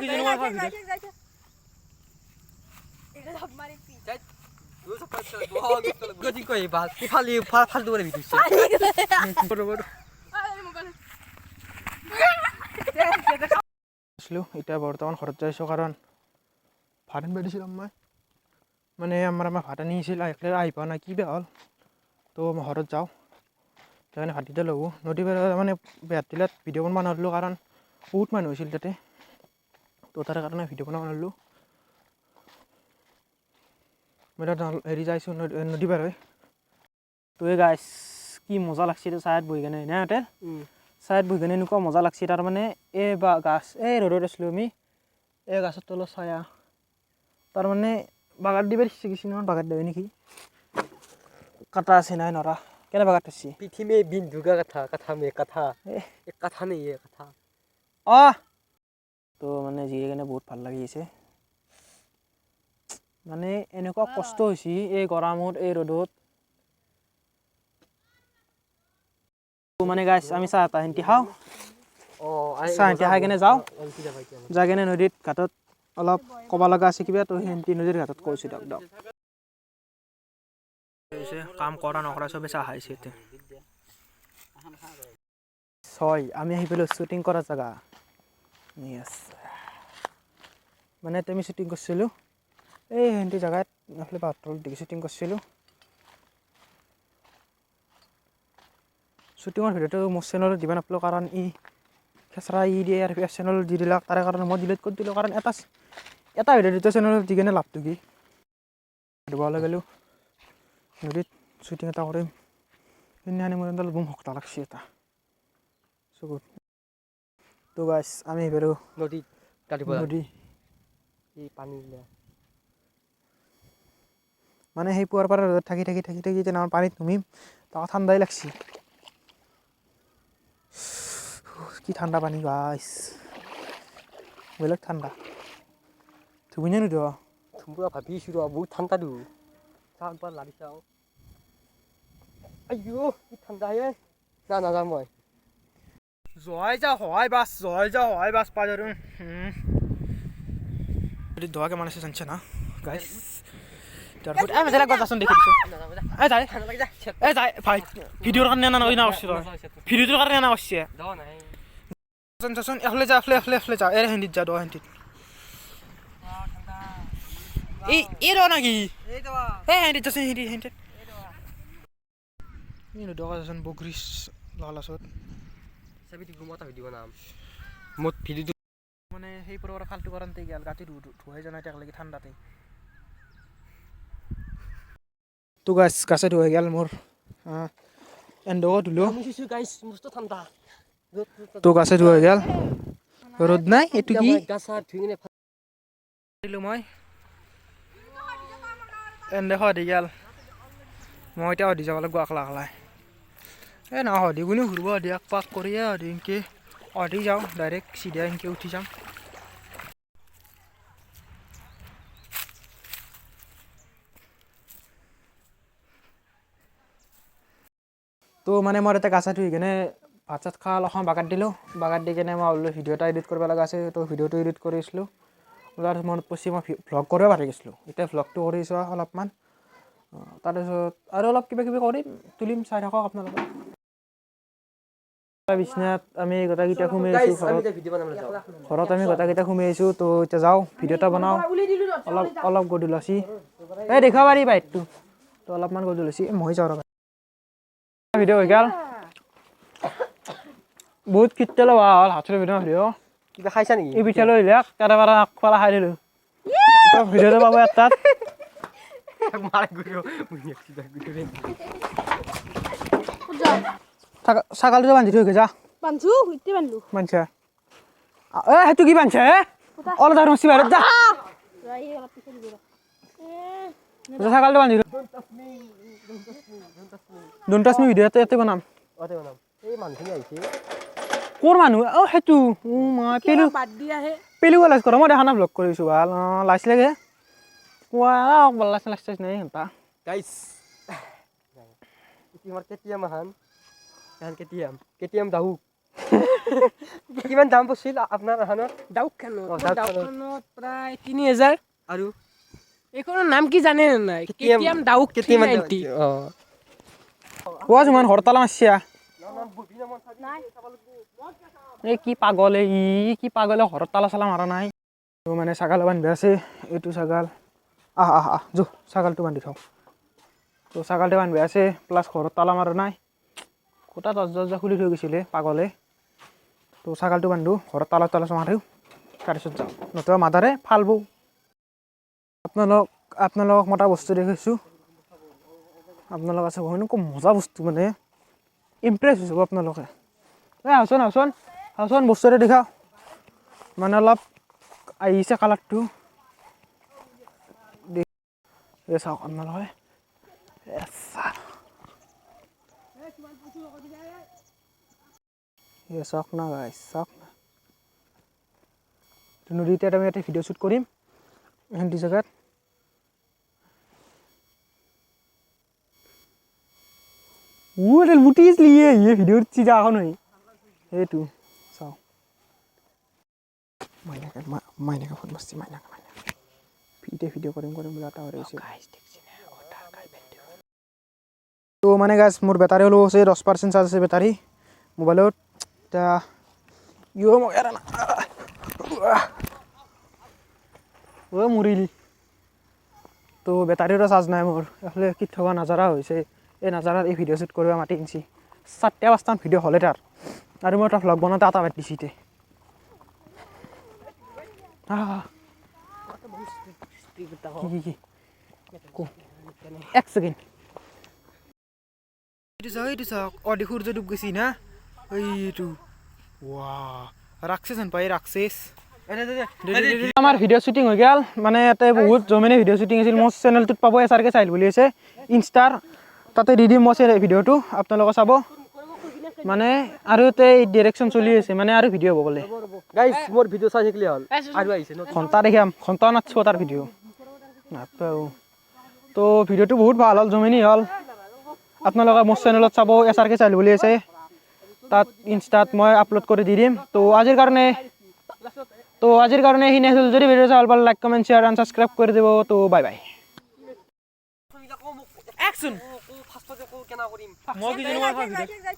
কি জানো মই ভাবি গজি কই বাল ফালি ফালতু কৰে ভিডিছে আসলো এটা বৰ্তমান ঘৰত যাইছো কাৰণ ভাত আনিব দিছিলাম মই মানে আমাৰ ভাত আনিছিল আহি পোৱা নাই কি বেয়া হ'ল তো মই ঘৰত যাওঁ সেইকাৰণে ভাত দিতে লাগো নদী মানে বেয়াত দিলত ভিডিঅ' বনাব নোৱাৰিলোঁ কাৰণ বহুত মানুহ হৈছিল তাতে তো তাৰ কাৰণে ভিডিঅ' বনাব নোৱাৰিলোঁ মই হেৰি যাইছোঁ নদী পাৰ হৈ তো এই গাইছ কি মজা লাগছে এইটো চায়াত বহি কেনে না ইয়াতে চায়াত বহি কেনে এনেকুৱা মজা লাগছে তাৰমানে এই বা গাছ এই ৰ'দত আছিলোঁ আমি এই গাছৰ তলত চায়া তাৰমানে বাগাৰ দিবাৰ ইচ্ছা গৈছে নহয় বাগাৰ দিবি নেকি কাটা আছে নাই নৰা কেনে বাগাৰ থৈছি পৃথিৱী বিন্দুকা কথা মে কথা এক কথা নেই এ কথা তো মানে জিৰে কেনে বহুত ভাল লাগিছে মানে এনেকুৱা কষ্ট হৈছে এই গৰমত এই ৰ'দত মানে গাইছ আমি চাহ এটা সেনটি খাওঁ চাহ সেনটি খাই কেনে যাওঁ যাই কেনে নদীত ঘাটত অলপ ক'ব লগা আছে কিবা তো সেনটি নদীৰ ঘাটত কৈছোঁ দিয়ক দিয়ক কাম কৰা নকৰা চবে চাহ খাইছে এতিয়া ছয় আমি আহি পেলাই শ্বুটিং কৰা জেগা মানে আমি শ্বুটিং কৰিছিলোঁ এই সেনটি জেগাত এইফালে পাহাৰটোৰ দিকে শ্বুটিং কৰিছিলোঁ শ্বুটিঙৰ ভিডিঅ'টো মোৰ চেনেলত দিব নাপালোঁ কাৰণ ই খেচৰা ই দিয়ে আৰু চেনেলত দি দিলাক তাৰে কাৰণে মই ডিলিট কৰি দিলোঁ কাৰণ এটা ভিডিঅ' দুটা চেনেলত দি কেনে লাভটো কি দিবলৈ গ'লোঁ নদীত শ্বুটিং এটা কৰিম সেইদিনাখনি মোৰ এডাল বুম শক্ত লাগছে এটা চকুত তো গাইছ আমি এইবাৰো নদীত কাটিব নদী এই পানী মানে সেই পুৱাৰ পৰা ৰ'দত থাকি যেন আমাৰ পানীত নুমিম তাক ঠাণ্ডাই লাগছি কি ঠাণ্ডা পানী গাইছ বেলেগ ঠাণ্ডা ধুবিনে নুধুৱ পুৰা ভাবিছোঁ ৰ বহুত ঠাণ্ডা দিওঁ চাওঁ একবাৰ লাগি চাওঁ আইও কি ঠাণ্ডা হে নাযাওঁ মই জয় যা হয় বাস পাজৰ ধোৱাকে মানিছে জানছে না গাইছ তারপর আমি জেলা গছ আসুন দেখি দিছো এই যাই ভাই ভিডিওর কারণে না ওই না আসছে ভিডিওর কারণে না আসছে যাও নাই শুন এফলে যা এর হিন্দিত যা দো হিন্দিত এই র নাকি এই দোয়া এই হিন্দিত যাস হিন্দিত এই নো দোয়া যাসন বগরিস লালাসত সবিতি ঘুমাতা ভিডিও নাম মোট ভিডিও মানে সেই পরবরা ফালতু করতে গেল গাতি ধুয়ে জানা টাক লাগি ঠান্ডাতে তো গাছে ধুয়ে গেল মোর এন্ডো ধুলো গাইস মস্ত ঠান্ডা তো গাছে ধুয়ে গেল রোদ নাই এটু কি গাছা ধুইনে দিলো মই এন্ডে হদি গেল মই এটা হদি যাব লাগব আকলা এ না হদি গুনি ঘুরব হদি এক পাক করিয়া হদি ইনকে হদি যাও ডাইরেক্ট সিধা ইনকে উঠি যাম তো মানে মই এটা গাছা ধুই কেনে ভাত চাত খা অলপমান বাগাত দিলোঁ বাগাত দি কেনে মই অলপ ভিডিঅ' এটা এডিট কৰিব লগা আছে তো ভিডিঅ'টো এডিট কৰিছিলোঁ তাৰ মনত পৰছি মই ভ্লগ কৰিব পাহৰি গৈছিলোঁ এতিয়া ভ্লগটো কৰিছোঁ অলপমান তাৰপিছত আৰু অলপ কিবা কিবি কৰিম তুলিম চাই থাকক আপোনালোকে বিছনাত আমি গোটেইকেইটা সোমাই আছোঁ ঘৰত আমি গোটেইকেইটা সোমাই আছোঁ তো এতিয়া যাওঁ ভিডিঅ' এটা বনাওঁ অলপ গধূলি আছে এই দেখাব পাৰি বাইকটো তো অলপমান গধূলি আছে মই যাওঁ ভিডিঅ' হৈ গেল বহুত কিট্টেল হোৱা হ'ল হাতৰ ভিডিঅ' কিবা খাইছা নেকি এই পিঠালৈ আহিলাক তাৰে পৰা আগফালে খাই দিলোঁ ভিডিঅ'টো পাব এটাত ছাগালটো বান্ধি থৈ যা বান্ধছা এ সেইটো কি বান্ধছা হে অলপ ধৰ মচি বাহিৰত যা ছাগালটো বান্ধি ডোন্ট টাচ মি ভিডিঅ' ইয়াতে বনাম এই মানুহখিনি আহিছে ক'ৰ মানুহ সেইটো মই পেলু লাইচ কৰা মই দেখা নাই ভ্লগ কৰিছোঁ ভাল লাইচ লাগে কোৱা লাইচ নাই হেঁপা গাইছ তোমাৰ কেতিয়াম কেতিয়াম দাহু কিমান দাম পৰিছিল আপোনাৰ এখনৰ ডাউকখানত ডাউকখানত। ডাউকখানত প্ৰায় 3000 আৰু এইখনৰ নাম কি জানে নে নাই কেটিএম ডাউক কেতিয়ামান 390 অঁ ইমান হৰতালা মাৰছিয়া এই কি পাগল কি পাগলে ঘৰত তালা চালা মাৰা নাই তো মানে ছাগাল বান্ধি আছে এইটো ছাগাল জো ছাগালটো বান্ধি থওঁ তো ছাগালটো বান্ধি আছে প্লাছ ঘৰত তালা মাৰা নাই কোটা দৰজা খুলি থৈ গৈছিলে পাগলে তো ছাগালটো বান্ধো ঘৰত তালা তালা মাৰো তাৰপিছত যাওঁ নতুবা মাদাৰে ফালবো আপোনালোকক মই এটা বস্তু দেখাইছোঁ আপোনালোক আছে এনেকুৱা মজা বস্তু মানে ইমপ্ৰেছ হৈ যাব আপোনালোকে আহচোন বস্তু এটা দেখাওঁ মানে অলপ আহিছে কালাৰটো চাওক আপোনালোকে চাওক না গাইছ চাওক নদীতে আমি ইয়াতে ভিডিঅ' শ্বুট কৰিম এইখিনি জেগাত লুটি লিয়ে ভিডিঅ'ত চিজা এখন হয় সেইটো চাওঁ মাইনাকে ফোন মাৰছি মাইনাকে ভিডিঅ' কৰিম বুলি এটা হৈছে তো মানে গাইছ মোৰ বেটাৰী অলপ আছে 10% চাৰ্জ আছে বেটাৰী মোবাইলত এতিয়া মৰিল তো বেটাৰীৰো চাৰ্জ নাই মোৰ এইফালে কি থকা নাজাৰা হৈছে এই নাজাৰাত এই ভিডিঅ' শ্বুট কৰিব মাতি আনিছি 4-5টা ভিডিঅ' হ'লে তাৰ আৰু মই এটা ভ্লগ বনাওঁতে এটা বাদ দিছি এক ছেকেণ্ড এইটো চাওক অদি সূৰ্য ডুব গৈছি না এইটো ৰাক্ষস পাই ৰাক্ষস আমাৰ ভিডিঅ' শ্বুটিং হৈ গ'ল মানে ইয়াতে বহুত জমেনে ভিডিঅ' শ্বুটিং আছিল মোৰ চেনেলটোত পাব SRK চাইল বুলি আছে ইনষ্টাৰ তাতে দি দিম মই ভিডিঅ'টো আপোনালোকে চাব মানে আৰু ইয়াতে ডিৰেকশ্যন চলি আছে মানে আৰু ভিডিঅ' হ'ব বোলে গাইছ মোৰ ভিডিঅ' চাই থাকিলে হ'ল আৰু আহিছে ঘণ্টা দেখাম ঘণ্টা নাচব তাৰ ভিডিঅ' নাপাওঁ তো ভিডিঅ'টো বহুত ভাল হ'ল জমেনি হ'ল আপোনালোকে মোৰ চেনেলত চাব SRK চাইল বুলি আছে তাত ইনষ্টাত মই আপলোড কৰি দি দিম তো আজিৰ কাৰণে এইখিনি আছিল যদি ভিডিঅ' চাই ভাল পালে like comment share and subscribe কৰি দিব তো বাই বাই একচোন ফাৰ্ষ্টতে কো কেনা কৰিম মই কি জানো ভিডিঅ' যাই